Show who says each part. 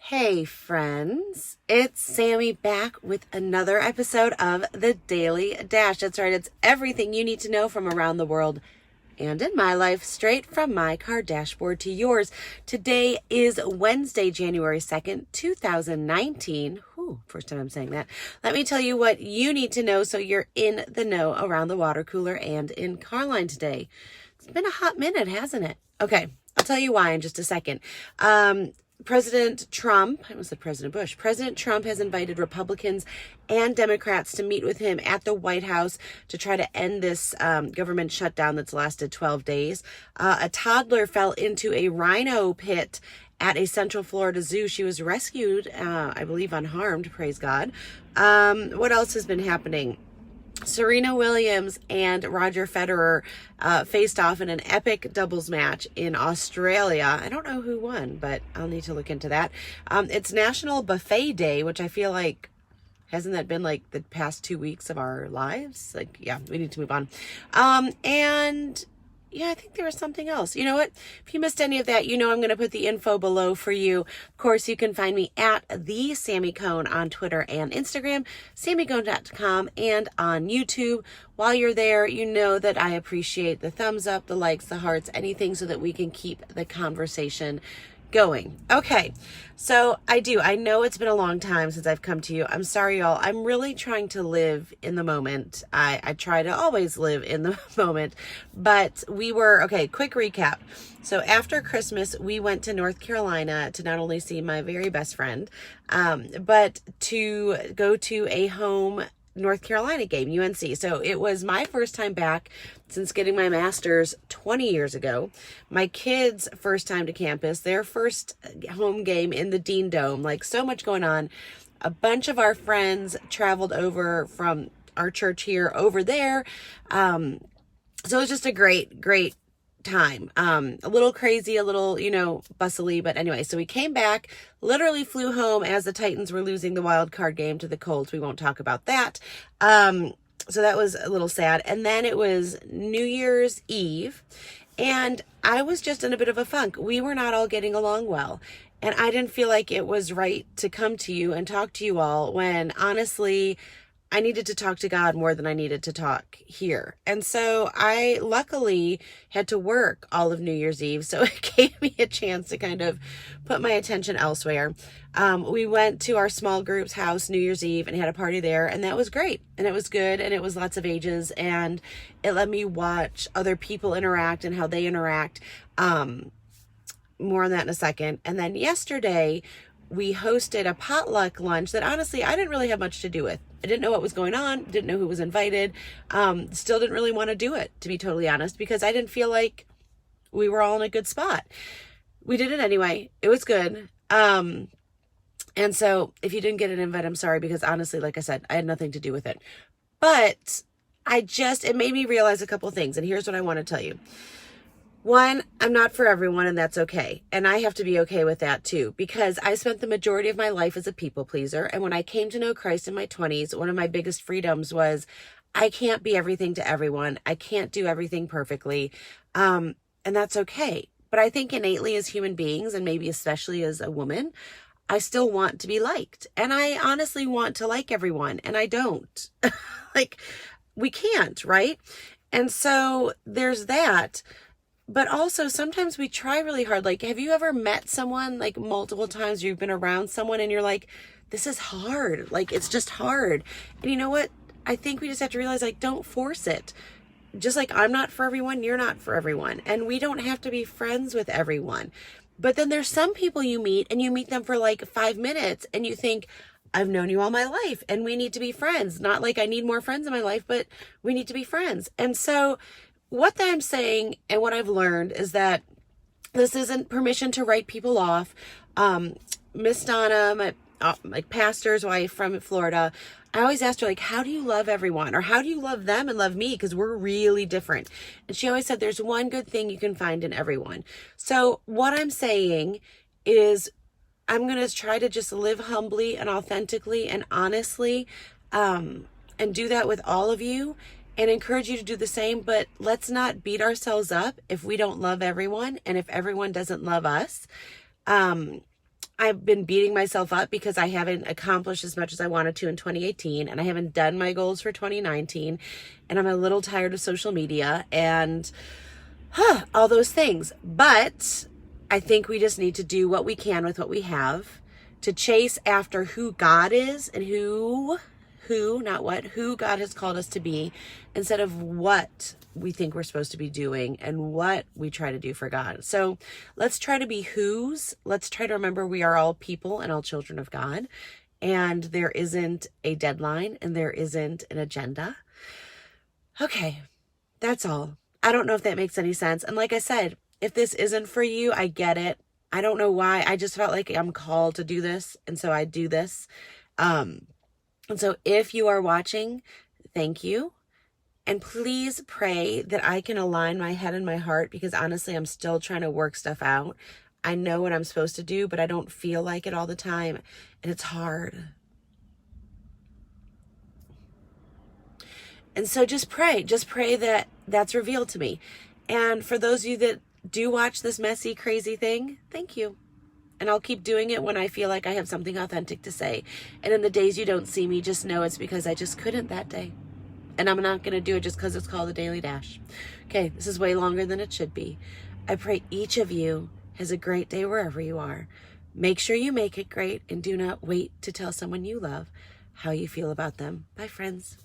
Speaker 1: Hey friends, it's Sammy back with another episode of the Daily Dash. That's right, it's everything you need to know from around the world and in my life, straight from my car dashboard to yours. Today is Wednesday, January 2nd, 2019. First time I'm saying that. Let me tell you what you need to know so you're in the know around the water cooler and in Carline today. It's been a hot minute, hasn't it? Okay, I'll tell you why in just a second. President Trump has invited Republicans and Democrats to meet with him at the White House to try to end this government shutdown that's lasted 12 days. A toddler fell into a rhino pit at a Central Florida zoo. She was rescued, I believe unharmed, praise God. What else has been happening? Serena Williams and Roger Federer faced off in an epic doubles match in Australia. I don't know who won, but I'll need to look into that. It's National Buffet Day, which I feel like, hasn't that been like the past 2 weeks of our lives? Like, yeah, we need to move on. Yeah, I think there was something else. You know what? If you missed any of that, you know I'm going to put the info below for you. Of course, you can find me at the Sammy Cone on Twitter and Instagram, sammycone.com, and on YouTube. While you're there, you know that I appreciate the thumbs up, the likes, the hearts, anything so that we can keep the conversation going. Okay, so I know it's been a long time since I've come to you. I'm sorry, y'all. I'm really trying to live in the moment. I try to always live in the moment, but quick recap. So after Christmas, we went to North Carolina to not only see my very best friend, but to go to a home North Carolina game, UNC. So it was my first time back since getting my master's 20 years ago. My kids' first time to campus, their first home game in the Dean Dome. Like, so much going on. A bunch of our friends traveled over from our church here over there. So it was just a great time. A little crazy, a little, bustly, but anyway, so we came back, literally flew home as the Titans were losing the wild card game to the Colts. We won't talk about that. So that was a little sad. And then it was New Year's Eve, and I was just in a bit of a funk. We were not all getting along well, and I didn't feel like it was right to come to you and talk to you all when honestly I needed to talk to God more than I needed to talk here. And so I luckily had to work all of New Year's Eve. So it gave me a chance to kind of put my attention elsewhere. We went to our small group's house New Year's Eve and had a party there. And that was great. And it was good. And it was lots of ages. And it let me watch other people interact and how they interact. More on that in a second. And then yesterday, we hosted a potluck lunch that honestly I didn't really have much to do with. I didn't know what was going on, didn't know who was invited, still didn't really want to do it, to be totally honest, because I didn't feel like we were all in a good spot. We did it anyway. It was good. And so if you didn't get an invite, I'm sorry, because honestly, like I said, I had nothing to do with it. But it made me realize a couple things, and here's what I want to tell you. One, I'm not for everyone, and that's okay. And I have to be okay with that too, because I spent the majority of my life as a people pleaser. And when I came to know Christ in my 20s, one of my biggest freedoms was I can't be everything to everyone. I can't do everything perfectly. And that's okay. But I think innately as human beings, and maybe especially as a woman, I still want to be liked. And I honestly want to like everyone, and I don't. We can't, right? And so there's that. But also sometimes we try really hard. Like, have you ever met someone like multiple times, you've been around someone and you're like, this is hard. Like, it's just hard. And you know what? I think we just have to realize, like, don't force it. Just like I'm not for everyone, you're not for everyone. And we don't have to be friends with everyone. But then there's some people you meet and you meet them for like 5 minutes and you think, I've known you all my life and we need to be friends. Not like I need more friends in my life, but we need to be friends. And so what I'm saying and what I've learned is that this isn't permission to write people off. Miss Donna, my pastor's wife from Florida, I always asked her, like, how do you love everyone? Or how do you love them and love me? Because we're really different. And she always said, there's one good thing you can find in everyone. So what I'm saying is I'm going to try to just live humbly and authentically and honestly, and do that with all of you. And encourage you to do the same, but let's not beat ourselves up if we don't love everyone and if everyone doesn't love us. I've been beating myself up because I haven't accomplished as much as I wanted to in 2018, and I haven't done my goals for 2019, and I'm a little tired of social media and all those things. But I think we just need to do what we can with what we have to chase after who God is and who God has called us to be, instead of what we think we're supposed to be doing and what we try to do for God. So let's try to be whose. Let's try to remember we are all people and all children of God, and there isn't a deadline and there isn't an agenda. Okay, that's all. I don't know if that makes any sense. And like I said, if this isn't for you, I get it. I don't know why. I just felt like I'm called to do this, and so I do this. And so if you are watching, thank you. And please pray that I can align my head and my heart, because honestly, I'm still trying to work stuff out. I know what I'm supposed to do, but I don't feel like it all the time. And it's hard. And so just pray that that's revealed to me. And for those of you that do watch this messy, crazy thing, thank you. And I'll keep doing it when I feel like I have something authentic to say. And in the days you don't see me, just know it's because I just couldn't that day. And I'm not going to do it just because it's called the Daily Dash. Okay, this is way longer than it should be. I pray each of you has a great day wherever you are. Make sure you make it great, and do not wait to tell someone you love how you feel about them. Bye, friends.